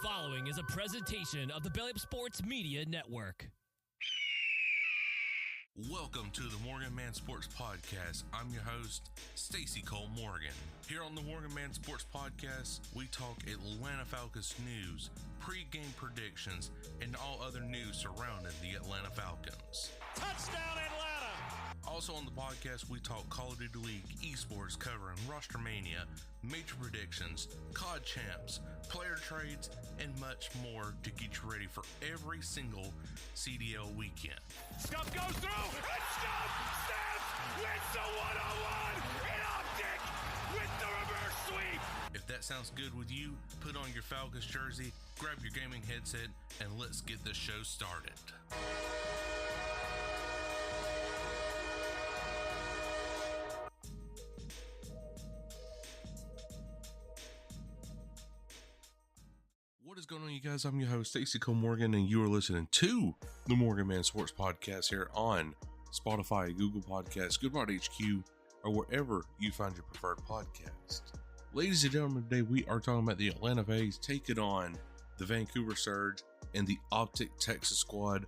following is a presentation of the Belly Up Sports Media Network. Welcome to the MorganMan Sports Podcast. I'm your host, Stacy Cole Morgan. Here on the MorganMan Sports Podcast, we talk Atlanta Falcons news, pre-game predictions, and all other news surrounding the Atlanta Falcons. Touchdown, Atlanta! Also on the podcast, we talk Call of Duty League, esports, covering Roster Mania, major predictions, COD champs, player trades, and much more to get you ready for every single CDL weekend. Scuff goes through, and Scuff snaps, wins the one-on-one in OpTic with the reverse sweep. If that sounds good with you, put on your Falcons jersey, grab your gaming headset, and let's get this show started. What is going on, you guys? I'm your host, Stacy Cole Morgan, and you are listening to the MorganMan Sports Podcast here on Spotify, Google Podcasts, Goodbye HQ, or wherever you find your preferred podcast. Ladies and gentlemen, today we are talking about the Atlanta FaZe taking on the Vancouver Surge and the OpTic Texas squad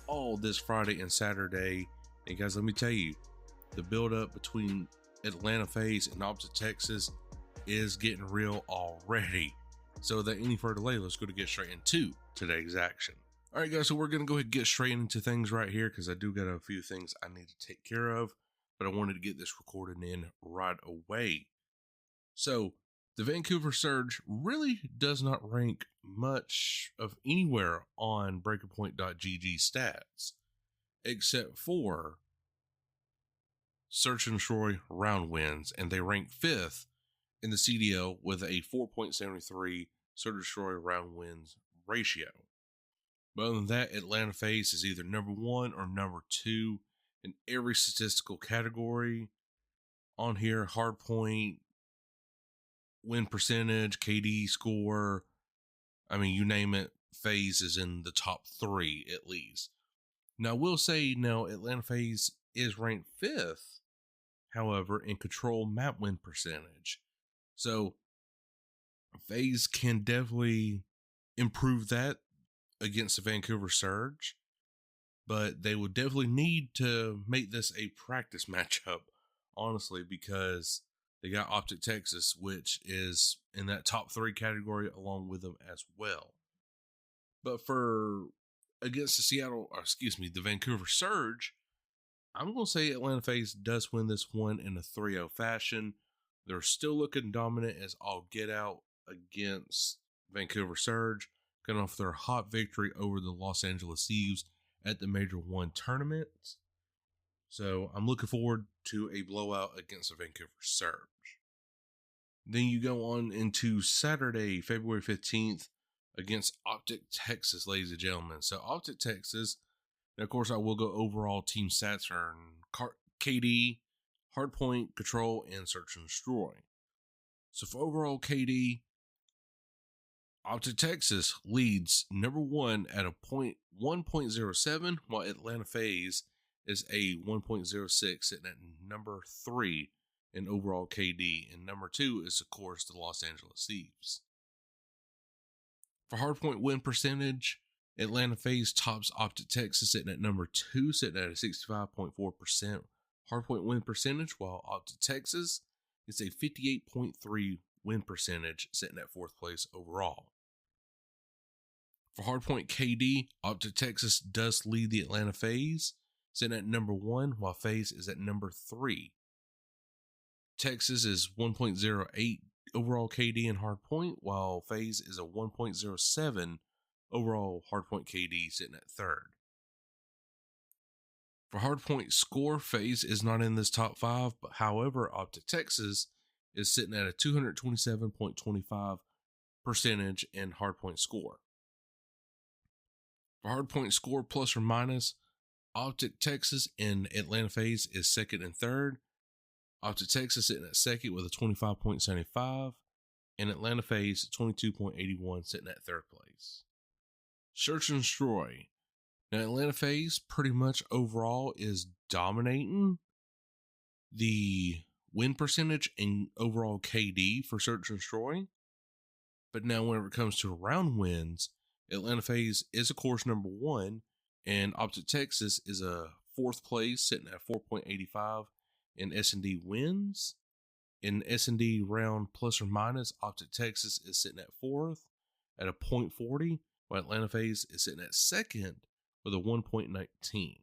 all this Friday and Saturday. And guys, let me tell you, the build-up between Atlanta FaZe and OpTic Texas is getting real already. So without any further delay, let's go to get straight into today's action. All right, guys, so we're going to go ahead and get straight into things right here because I do got a few things I need to take care of, but I wanted to get this recorded in right away. So the Vancouver Surge really does not rank much of anywhere on breakingpoint.gg stats, except for Search and Destroy round wins, and they rank 5th in the CDL with a 4.73 Search and Destroy round wins ratio. But other than that, Atlanta FaZe is either number 1 or number 2 in every statistical category on here. Hardpoint, win percentage, KD score, I mean, you name it, FaZe is in the top 3 at least. Now, I will say now Atlanta FaZe is ranked 5th, however, in control map win percentage. So FaZe can definitely improve that against the Vancouver Surge, but they would definitely need to make this a practice matchup, honestly, because they got OpTic Texas, which is in that top 3 category along with them as well. But for against the Vancouver Surge, I'm going to say Atlanta FaZe does win this one in a 3-0 fashion. They're still looking dominant as all get out against Vancouver Surge, coming off their hot victory over the Los Angeles Thieves at the Major 1 tournament. So I'm looking forward to a blowout against the Vancouver Surge. Then you go on into Saturday, February 15th against OpTic Texas, ladies and gentlemen. So OpTic Texas, and of course I will go overall team stats for KD, Hardpoint, Control, and Search and Destroy. So for overall KD, OpTic Texas leads number 1 at a 1.07, while Atlanta FaZe is a 1.06, sitting at number 3 in overall KD. And number 2 is, of course, the Los Angeles Thieves. For Hardpoint win percentage, Atlanta FaZe tops OpTic Texas, sitting at number 2, sitting at a 65.4% Hardpoint win percentage, while OpTic Texas is a 58.3 win percentage, sitting at 4th place overall. For Hardpoint KD, OpTic Texas does lead the Atlanta FaZe, sitting at number 1, while FaZe is at number 3. Texas is 1.08 overall KD and Hardpoint, while FaZe is a 1.07 overall Hardpoint KD, sitting at 3rd. For Hardpoint score, FaZe is not in this top 5, but however, OpTic Texas is sitting at a 227.25 percentage in Hardpoint score. For Hardpoint score plus or minus, OpTic Texas and Atlanta FaZe is 2nd and 3rd. OpTic Texas sitting at 2nd with a 25.75, and Atlanta FaZe 22.81 sitting at 3rd place. Search and Destroy. Now, Atlanta FaZe pretty much overall is dominating the win percentage and overall KD for Search and Destroy. But now whenever it comes to round wins, Atlanta FaZe is, of course, number 1, and OpTic Texas is a 4th place, sitting at 4.85 in S&D wins. In S&D round plus or minus, OpTic Texas is sitting at 4th at a .40, while Atlanta FaZe is sitting at 2nd with a 1.19.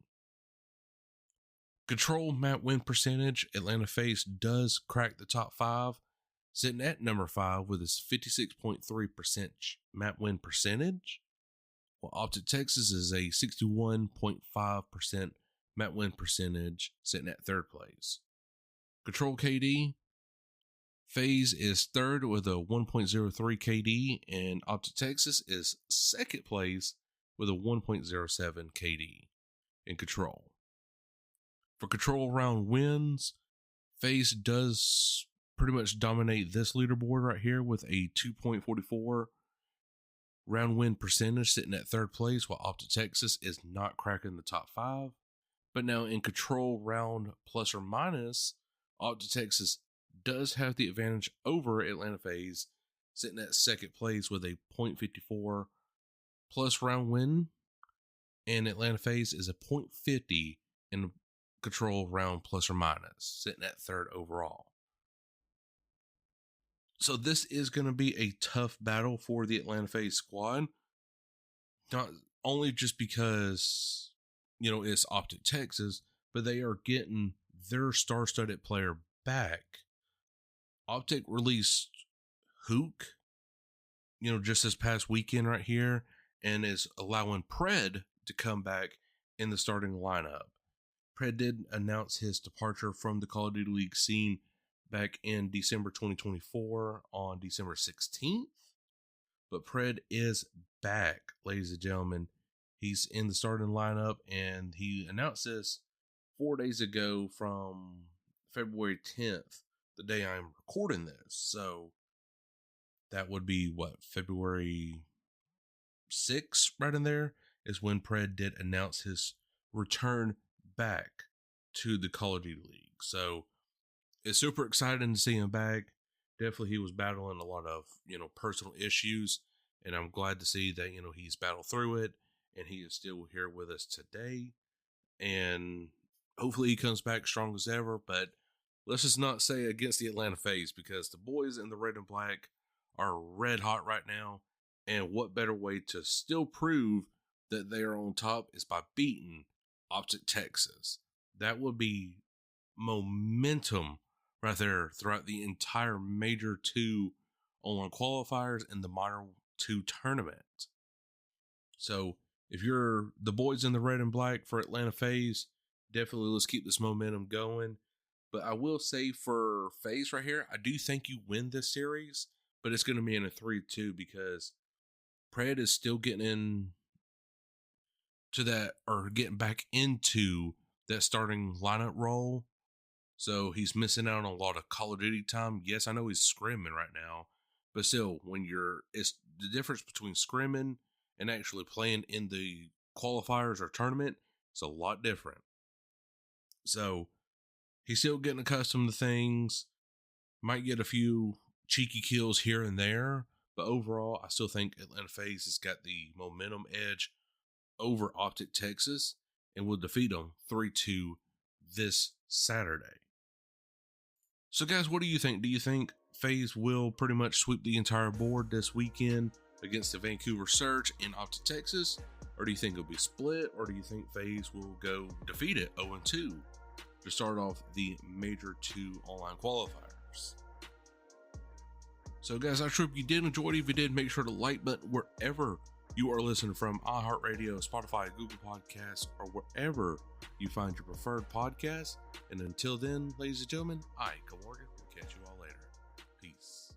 Control map win percentage, Atlanta FaZe does crack the top 5, sitting at number 5 with its 56.3% map win percentage, while OpTic Texas is a 61.5% map win percentage, sitting at 3rd place. Control KD, FaZe is 3rd with a 1.03 KD, and OpTic Texas is 2nd place with a 1.07 KD in Control. For Control round wins, FaZe does pretty much dominate this leaderboard right here with a 2.44 round win percentage, sitting at 3rd place, while OpTic Texas is not cracking the top 5. But now in Control round plus or minus, OpTic Texas does have the advantage over Atlanta FaZe, sitting at 2nd place with a .54 plus round win, and Atlanta FaZe is a .50 in Control round plus or minus, sitting at 3rd overall. So this is going to be a tough battle for the Atlanta FaZe squad, not only just because, it's OpTic Texas, but they are getting their star-studded player back. OpTic released Hook, just this past weekend right here, and is allowing Pred to come back in the starting lineup. Pred did announce his departure from the Call of Duty League scene back in December 2024 on December 16th. But Pred is back, ladies and gentlemen. He's in the starting lineup, and he announced this 4 days ago from February 10th, the day I'm recording this. So that would be February 6th, right in there, is when Pred did announce his return back to the Call of Duty League. So it's super exciting to see him back. Definitely he was battling a lot of, personal issues, and I'm glad to see that, he's battled through it and he is still here with us today. And hopefully he comes back strong as ever, but let's just not say against the Atlanta FaZe, because the boys in the red and black are red hot right now. And what better way to still prove that they are on top is by beating OpTic Texas. That would be momentum right there throughout the entire Major 2 online qualifiers and the Minor 2 tournament. So if you're the boys in the red and black for Atlanta FaZe, definitely let's keep this momentum going. But I will say for FaZe right here, I do think you win this series, but it's going to be in a 3-2 because Pred is still getting getting back into that starting lineup role. So he's missing out on a lot of Call of Duty time. Yes, I know he's scrimming right now, but still, it's the difference between scrimming and actually playing in the qualifiers or tournament. It's a lot different. So he's still getting accustomed to things. Might get a few cheeky kills here and there, but overall, I still think Atlanta FaZe has got the momentum edge over OpTic Texas and will defeat them 3-2 this Saturday. So guys, what do you think? Do you think FaZe will pretty much sweep the entire board this weekend against the Vancouver Surge in OpTic Texas? Or do you think it'll be split? Or do you think FaZe will go defeat it 0-2 to start off the Major 2 online qualifiers? So guys, I hope you did enjoy it. If you did, make sure to like button wherever you are listening from, iHeartRadio, Spotify, Google Podcasts, or wherever you find your preferred podcast. And until then, ladies and gentlemen, Cole Morgan. We'll catch you all later. Peace.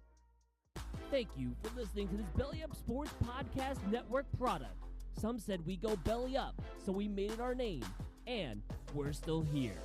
Thank you for listening to this Belly Up Sports Podcast Network product. Some said we go belly up, so we made it our name, and we're still here.